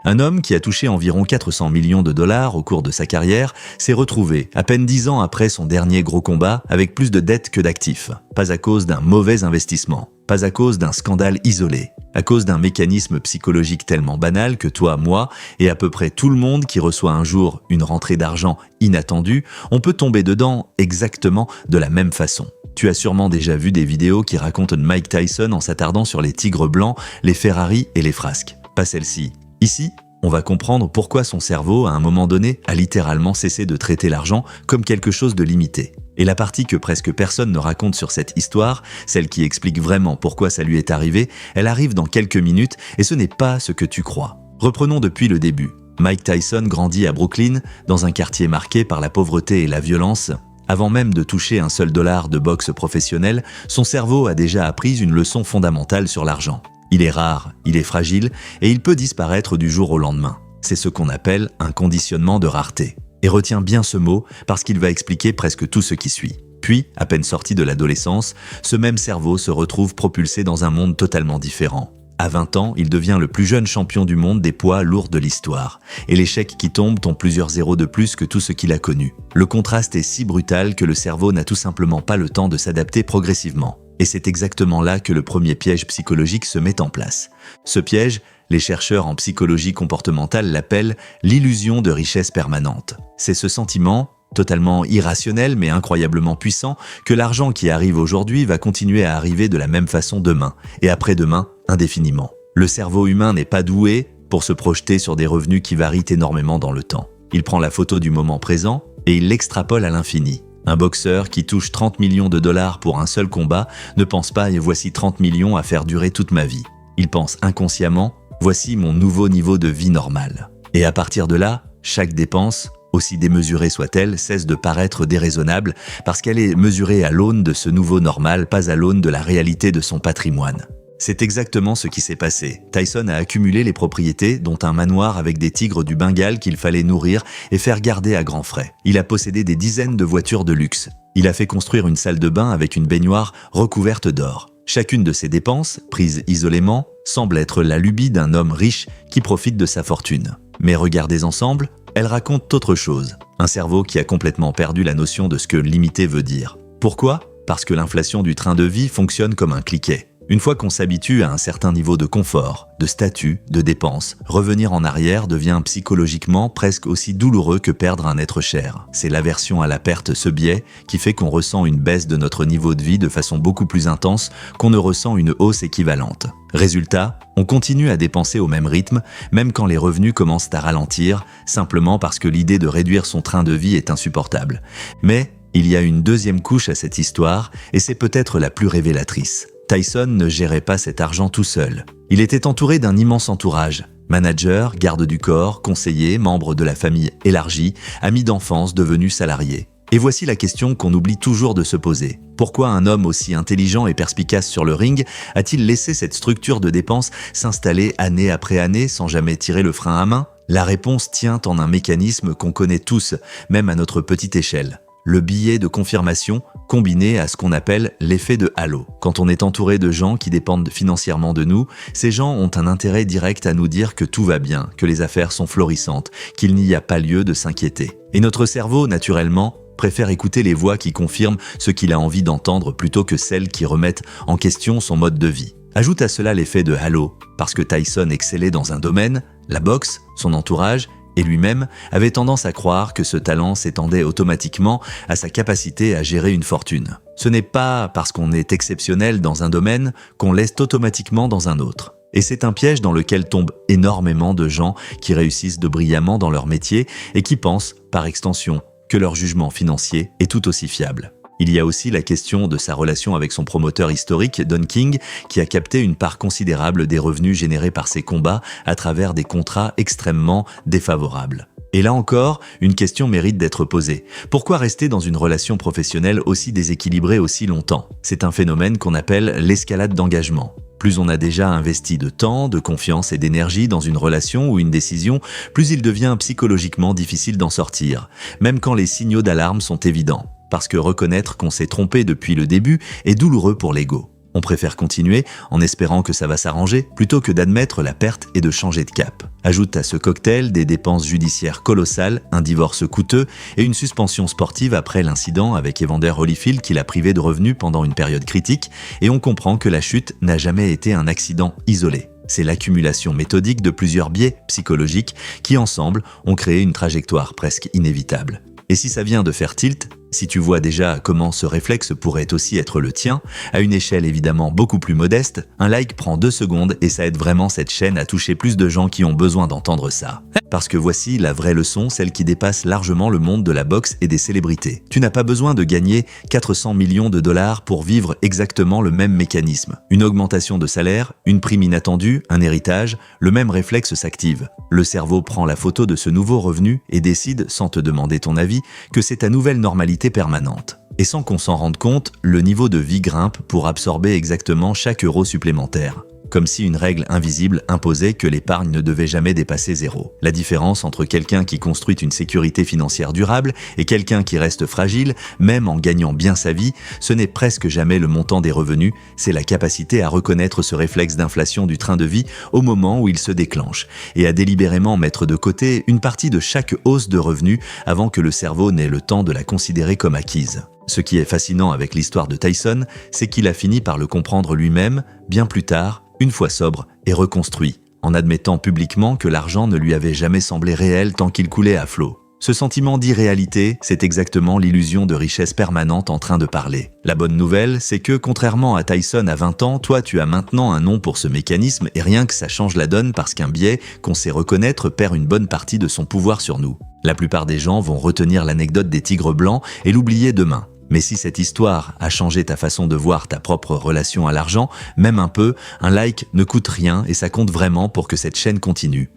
Un homme qui a touché environ 400 millions de dollars au cours de sa carrière s'est retrouvé, à peine 10 ans après son dernier gros combat, avec plus de dettes que d'actifs. Pas à cause d'un mauvais investissement, pas à cause d'un scandale isolé, à cause d'un mécanisme psychologique tellement banal que toi, moi et à peu près tout le monde qui reçoit un jour une rentrée d'argent inattendue, on peut tomber dedans exactement de la même façon. Tu as sûrement déjà vu des vidéos qui racontent Mike Tyson en s'attardant sur les tigres blancs, les Ferrari et les frasques. Pas celle-ci. Ici, on va comprendre pourquoi son cerveau, à un moment donné, a littéralement cessé de traiter l'argent comme quelque chose de limité. Et la partie que presque personne ne raconte sur cette histoire, celle qui explique vraiment pourquoi ça lui est arrivé, elle arrive dans quelques minutes et ce n'est pas ce que tu crois. Reprenons depuis le début. Mike Tyson grandit à Brooklyn, dans un quartier marqué par la pauvreté et la violence. Avant même de toucher un seul dollar de boxe professionnelle, son cerveau a déjà appris une leçon fondamentale sur l'argent. Il est rare, il est fragile et il peut disparaître du jour au lendemain. C'est ce qu'on appelle un conditionnement de rareté. Et retiens bien ce mot parce qu'il va expliquer presque tout ce qui suit. Puis, à peine sorti de l'adolescence, ce même cerveau se retrouve propulsé dans un monde totalement différent. À 20 ans, il devient le plus jeune champion du monde des poids lourds de l'histoire. Et les chèques qui tombent ont plusieurs zéros de plus que tout ce qu'il a connu. Le contraste est si brutal que le cerveau n'a tout simplement pas le temps de s'adapter progressivement. Et c'est exactement là que le premier piège psychologique se met en place. Ce piège, les chercheurs en psychologie comportementale l'appellent l'illusion de richesse permanente. C'est ce sentiment, totalement irrationnel mais incroyablement puissant, que l'argent qui arrive aujourd'hui va continuer à arriver de la même façon demain, et après-demain, indéfiniment. Le cerveau humain n'est pas doué pour se projeter sur des revenus qui varient énormément dans le temps. Il prend la photo du moment présent et il l'extrapole à l'infini. Un boxeur qui touche 30 millions de dollars pour un seul combat ne pense pas « et voici 30 millions à faire durer toute ma vie ». Il pense inconsciemment « voici mon nouveau niveau de vie normal ». Et à partir de là, chaque dépense, aussi démesurée soit-elle, cesse de paraître déraisonnable parce qu'elle est mesurée à l'aune de ce nouveau normal, pas à l'aune de la réalité de son patrimoine. C'est exactement ce qui s'est passé. Tyson a accumulé les propriétés, dont un manoir avec des tigres du Bengale qu'il fallait nourrir et faire garder à grands frais. Il a possédé des dizaines de voitures de luxe. Il a fait construire une salle de bain avec une baignoire recouverte d'or. Chacune de ces dépenses, prises isolément, semble être la lubie d'un homme riche qui profite de sa fortune. Mais regardez ensemble, elles racontent autre chose. Un cerveau qui a complètement perdu la notion de ce que limité veut dire. Pourquoi ? Parce que l'inflation du train de vie fonctionne comme un cliquet. Une fois qu'on s'habitue à un certain niveau de confort, de statut, de dépenses, revenir en arrière devient psychologiquement presque aussi douloureux que perdre un être cher. C'est l'aversion à la perte, ce biais, qui fait qu'on ressent une baisse de notre niveau de vie de façon beaucoup plus intense qu'on ne ressent une hausse équivalente. Résultat, on continue à dépenser au même rythme, même quand les revenus commencent à ralentir, simplement parce que l'idée de réduire son train de vie est insupportable. Mais il y a une deuxième couche à cette histoire, et c'est peut-être la plus révélatrice. Tyson ne gérait pas cet argent tout seul. Il était entouré d'un immense entourage. Manager, garde du corps, conseiller, membre de la famille élargie, amis d'enfance devenus salariés. Et voici la question qu'on oublie toujours de se poser. Pourquoi un homme aussi intelligent et perspicace sur le ring a-t-il laissé cette structure de dépenses s'installer année après année sans jamais tirer le frein à main ? La réponse tient en un mécanisme qu'on connaît tous, même à notre petite échelle. Le biais de confirmation combiné à ce qu'on appelle l'effet de halo. Quand on est entouré de gens qui dépendent financièrement de nous, ces gens ont un intérêt direct à nous dire que tout va bien, que les affaires sont florissantes, qu'il n'y a pas lieu de s'inquiéter. Et notre cerveau, naturellement, préfère écouter les voix qui confirment ce qu'il a envie d'entendre plutôt que celles qui remettent en question son mode de vie. Ajoute à cela l'effet de halo, parce que Tyson excellait dans un domaine, la boxe, son entourage, et lui-même avait tendance à croire que ce talent s'étendait automatiquement à sa capacité à gérer une fortune. Ce n'est pas parce qu'on est exceptionnel dans un domaine qu'on l'est automatiquement dans un autre. Et c'est un piège dans lequel tombent énormément de gens qui réussissent de brillamment dans leur métier et qui pensent, par extension, que leur jugement financier est tout aussi fiable. Il y a aussi la question de sa relation avec son promoteur historique, Don King, qui a capté une part considérable des revenus générés par ses combats à travers des contrats extrêmement défavorables. Et là encore, une question mérite d'être posée. Pourquoi rester dans une relation professionnelle aussi déséquilibrée aussi longtemps ? C'est un phénomène qu'on appelle l'escalade d'engagement. Plus on a déjà investi de temps, de confiance et d'énergie dans une relation ou une décision, plus il devient psychologiquement difficile d'en sortir, même quand les signaux d'alarme sont évidents. Parce que reconnaître qu'on s'est trompé depuis le début est douloureux pour l'ego. On préfère continuer en espérant que ça va s'arranger plutôt que d'admettre la perte et de changer de cap. Ajoute à ce cocktail des dépenses judiciaires colossales, un divorce coûteux et une suspension sportive après l'incident avec Evander Holyfield qui l'a privé de revenus pendant une période critique, et on comprend que la chute n'a jamais été un accident isolé. C'est l'accumulation méthodique de plusieurs biais psychologiques qui, ensemble, ont créé une trajectoire presque inévitable. Et si ça vient de faire tilt, si tu vois déjà comment ce réflexe pourrait aussi être le tien, à une échelle évidemment beaucoup plus modeste, un like prend 2 secondes et ça aide vraiment cette chaîne à toucher plus de gens qui ont besoin d'entendre ça. Parce que voici la vraie leçon, celle qui dépasse largement le monde de la boxe et des célébrités. Tu n'as pas besoin de gagner 400 millions de dollars pour vivre exactement le même mécanisme. Une augmentation de salaire, une prime inattendue, un héritage, le même réflexe s'active. Le cerveau prend la photo de ce nouveau revenu et décide, sans te demander ton avis, que c'est ta nouvelle normalité permanente. Et sans qu'on s'en rende compte, le niveau de vie grimpe pour absorber exactement chaque euro supplémentaire. Comme si une règle invisible imposait que l'épargne ne devait jamais dépasser 0. La différence entre quelqu'un qui construit une sécurité financière durable et quelqu'un qui reste fragile, même en gagnant bien sa vie, ce n'est presque jamais le montant des revenus, c'est la capacité à reconnaître ce réflexe d'inflation du train de vie au moment où il se déclenche, et à délibérément mettre de côté une partie de chaque hausse de revenus avant que le cerveau n'ait le temps de la considérer comme acquise. Ce qui est fascinant avec l'histoire de Tyson, c'est qu'il a fini par le comprendre lui-même, bien plus tard, une fois sobre et reconstruit, en admettant publiquement que l'argent ne lui avait jamais semblé réel tant qu'il coulait à flot. Ce sentiment d'irréalité, c'est exactement l'illusion de richesse permanente en train de parler. La bonne nouvelle, c'est que, contrairement à Tyson à 20 ans, toi tu as maintenant un nom pour ce mécanisme et rien que ça change la donne parce qu'un biais qu'on sait reconnaître perd une bonne partie de son pouvoir sur nous. La plupart des gens vont retenir l'anecdote des tigres blancs et l'oublier demain. Mais si cette histoire a changé ta façon de voir ta propre relation à l'argent, même un peu, un like ne coûte rien et ça compte vraiment pour que cette chaîne continue.